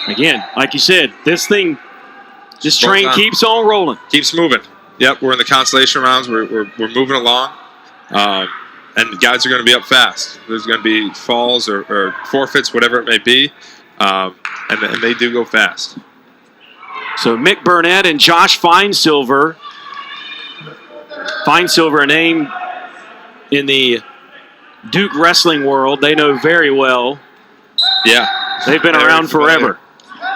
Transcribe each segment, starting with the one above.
Again, like you said, this train keeps on rolling. Keeps moving. Yep, we're in the consolation rounds. We're moving along. And the guys are going to be up fast. There's going to be falls or forfeits, whatever it may be. And they do go fast. So Mick Burnett and Josh Finesilver. Finesilver, a name in the Duke wrestling world they know very well. Yeah. They've been around forever.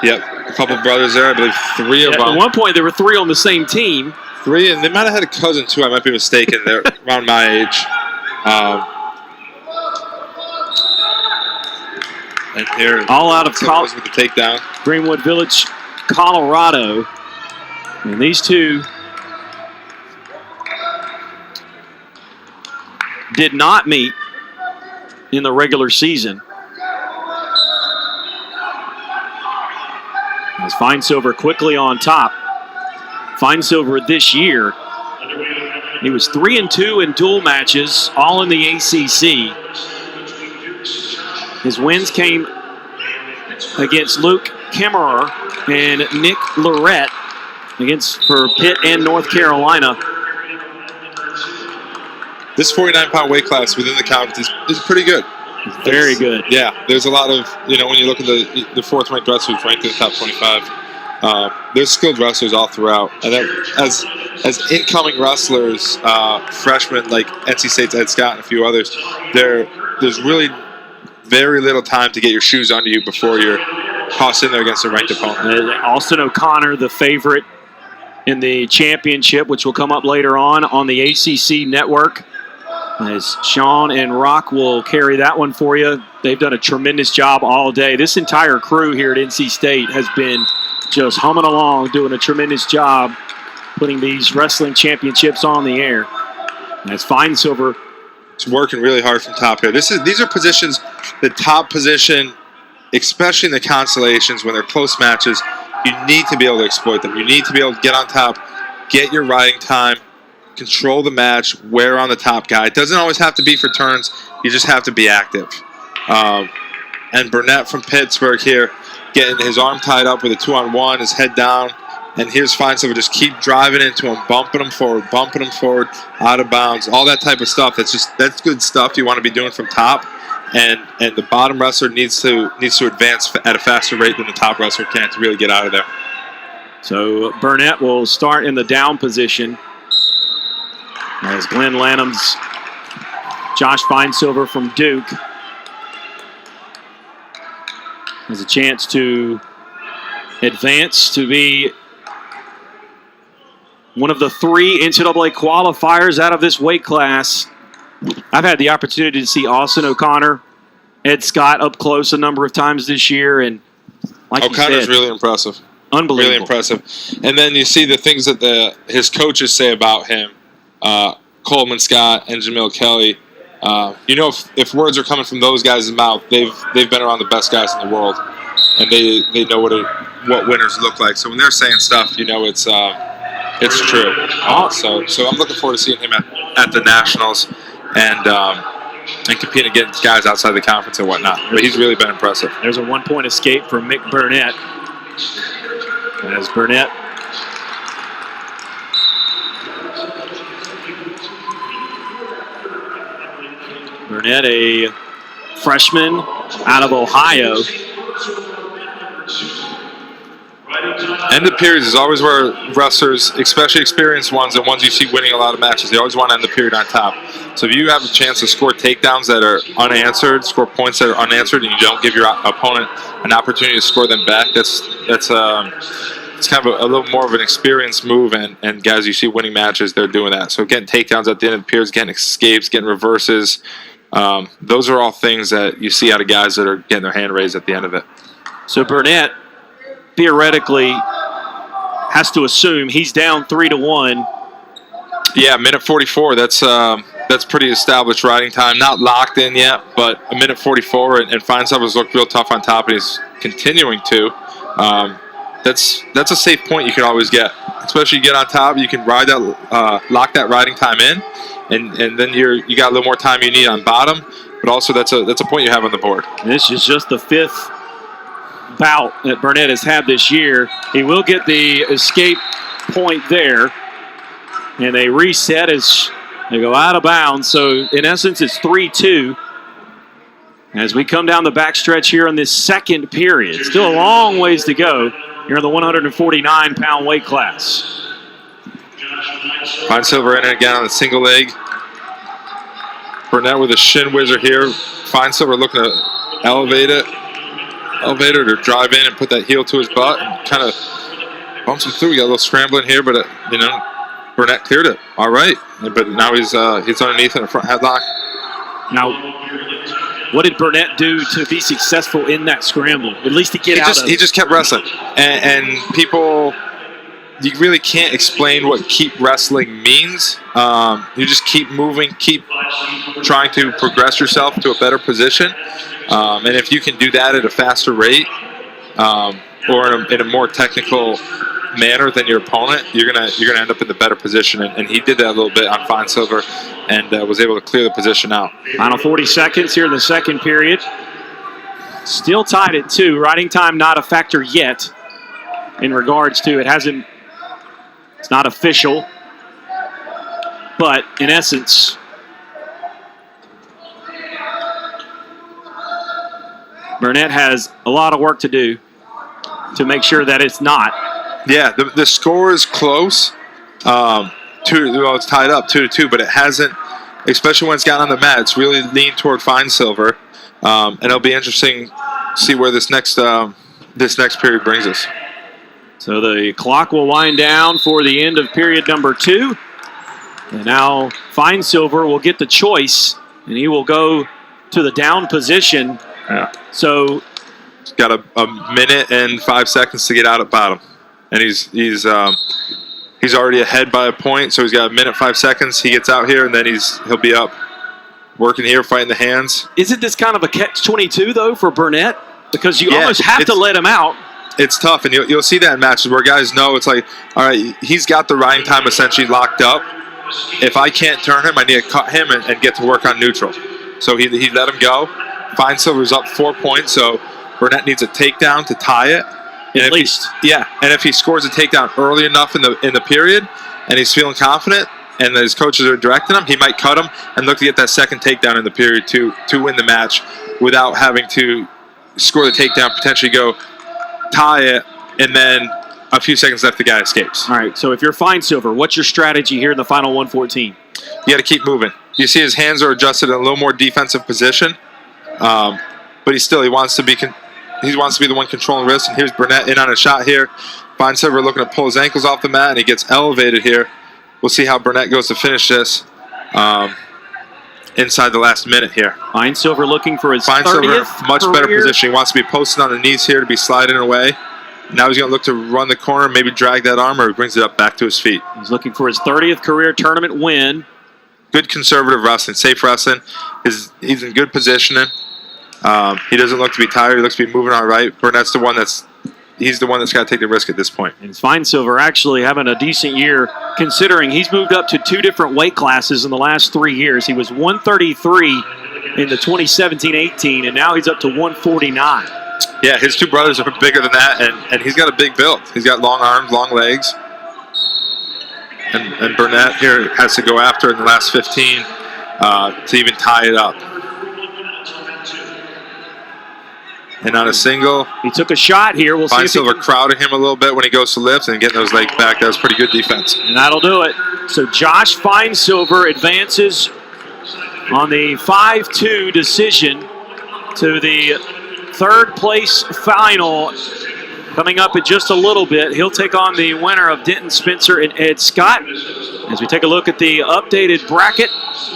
Yep. A couple brothers there. I believe 3 of them. At one point, there were 3 on the same team. 3, and they might have had a cousin, too. I might be mistaken. They're around my age. And here, all out of college with the takedown. Greenwood Village, Colorado. And these two did not meet in the regular season. As Finesilver quickly on top. Finesilver this year, he was 3-2 in dual matches, all in the ACC. His wins came against Luke Kemmerer and Nick Lorette for Pitt and North Carolina. This 49-pound weight class within the conference is pretty good. Very good. Yeah, there's a lot of, when you look at the fourth-ranked wrestlers ranked in the top 25, there's skilled wrestlers all throughout. And then as incoming wrestlers, freshmen like NC State's Ed Scott and a few others, there's really very little time to get your shoes under you before you're tossed in there against a ranked opponent. Austin O'Connor, the favorite in the championship, which will come up later on the ACC network. As Sean and Rock will carry that one for you. They've done a tremendous job all day. This entire crew here at NC State has been just humming along, doing a tremendous job putting these wrestling championships on the air. And as Finesilver, it's working really hard from top here. These are positions, the top position, especially in the consolations when they're close matches, you need to be able to exploit them. You need to be able to get on top, get your riding time, control the match, wear on the top guy. It doesn't always have to be for turns. You just have to be active. And Burnett from Pittsburgh here, getting his arm tied up with a 2-on-1, his head down. And here's Finesilver, just keep driving into him, bumping him forward, out of bounds, all that type of stuff. That's good stuff you want to be doing from top. And the bottom wrestler needs to advance at a faster rate than the top wrestler can to really get out of there. So Burnett will start in the down position as Glenn Lanham's Josh Finesilver from Duke has a chance to advance to be one of the 3 NCAA qualifiers out of this weight class. I've had the opportunity to see Austin O'Connor, Ed Scott up close a number of times this year, and like O'Connor's really impressive. Unbelievable. Really impressive. And then you see the things that his coaches say about him, Coleman Scott and Jamil Kelly. If words are coming from those guys' mouth, they've been around the best guys in the world, and they know what winners look like. So when they're saying stuff, it's true. So I'm looking forward to seeing him at the Nationals and competing against guys outside the conference and whatnot. But he's really been impressive. There's a 1-point escape from Mick Burnett. As Burnett a freshman out of Ohio. End of periods is always where wrestlers, especially experienced ones and ones you see winning a lot of matches, they always want to end the period on top. So if you have a chance to score takedowns that are unanswered, score points that are unanswered, and you don't give your opponent an opportunity to score them back, it's kind of a little more of an experienced move, and guys you see winning matches, they're doing that. So getting takedowns at the end of the periods, getting escapes, getting reverses, those are all things that you see out of guys that are getting their hand raised at the end of it. So Burnett theoretically has to assume he's down 3-1. Yeah, minute 44. That's pretty established riding time. Not locked in yet, but a minute 44, and Finesilver's looked real tough on top, and he's continuing to. That's a safe point you can always get, especially you get on top. You can ride that, lock that riding time in, and then you got a little more time you need on bottom. But also that's a point you have on the board. This is just the 5th bout that Burnett has had this year. He will get the escape point there. And they reset as they go out of bounds. So, in essence, it's 3-2 as we come down the backstretch here in this second period. Still a long ways to go here in the 149-pound weight class. Finesilver in it again on the single leg. Burnett with a shin whizzer here. Finesilver looking to elevate it or drive in and put that heel to his butt and kind of bumps him through. We got a little scrambling here, but Burnett cleared it. All right, but now he's underneath in a front headlock. Now, what did Burnett do to be successful in that scramble? At least to get out of it. He just kept wrestling, and people. You really can't explain what keep wrestling means. You just keep moving, keep trying to progress yourself to a better position. And if you can do that at a faster rate or in a more technical manner than your opponent, you're gonna end up in the better position. And he did that a little bit on Finesilver and was able to clear the position out. Final 40 seconds here in the second period. Still tied at 2. Riding time not a factor yet in regards to it's not official, but in essence, Burnett has a lot of work to do to make sure that it's not. Yeah, the score is close. It's tied up 2-2, but it hasn't, especially when it's gotten on the mat, it's really leaned toward Finesilver. And it'll be interesting to see where this next period brings us. So the clock will wind down for the end of period number 2. And now Finesilver will get the choice, and he will go to the down position. Yeah. So he's got a minute and 5 seconds to get out at bottom. And he's already ahead by a point, so he's got a minute, 5 seconds. He gets out here, and then he'll be up working here, fighting the hands. Isn't this kind of a catch-22, though, for Burnett? Because you almost have to let him out. It's tough, and you'll see that in matches where guys know it's like, all right, he's got the riding time essentially locked up. If I can't turn him, I need to cut him and get to work on neutral. So he let him go. Finesilver's up 4 points, so Burnett needs a takedown to tie it. At least. And if he scores a takedown early enough in the period and he's feeling confident and his coaches are directing him, he might cut him and look to get that second takedown in the period to win the match without having to score the takedown, potentially go tie it, and then a few seconds left, the guy escapes. All right, so if you're Finesilver, what's your strategy here in the final 114? You got to keep moving. You see his hands are adjusted in a little more defensive position, but he wants to be the one controlling wrist. And here's Burnett in on a shot here. Finesilver looking to pull his ankles off the mat, and he gets elevated here. We'll see how Burnett goes to finish this inside the last minute here. Finesilver looking for his 30th much career. better position. He wants to be posted on the knees here to be sliding away. Now he's going to look to run the corner, maybe drag that arm, or he brings it up back to his feet. He's looking for his 30th career tournament win. Good conservative wrestling, safe wrestling. He's in good positioning. He doesn't look to be tired. He looks to be moving all right. Burnett's the one that's got to take the risk at this point. And Finesilver actually having a decent year, considering he's moved up to 2 different weight classes in the last 3 years. He was 133 in the 2017-18, and now he's up to 149. Yeah, his 2 brothers are bigger than that, and he's got a big build. He's got long arms, long legs. And Burnett here has to go after in the last 15 to even tie it up. And on a single, he took a shot here. We'll see. Finesilver crowded him a little bit when he goes to lift and getting those legs back. That was pretty good defense. And that'll do it. So Josh Finesilver advances on the 5-2 decision to the 3rd place final. Coming up in just a little bit, he'll take on the winner of Denton Spencer and Ed Scott. As we take a look at the updated bracket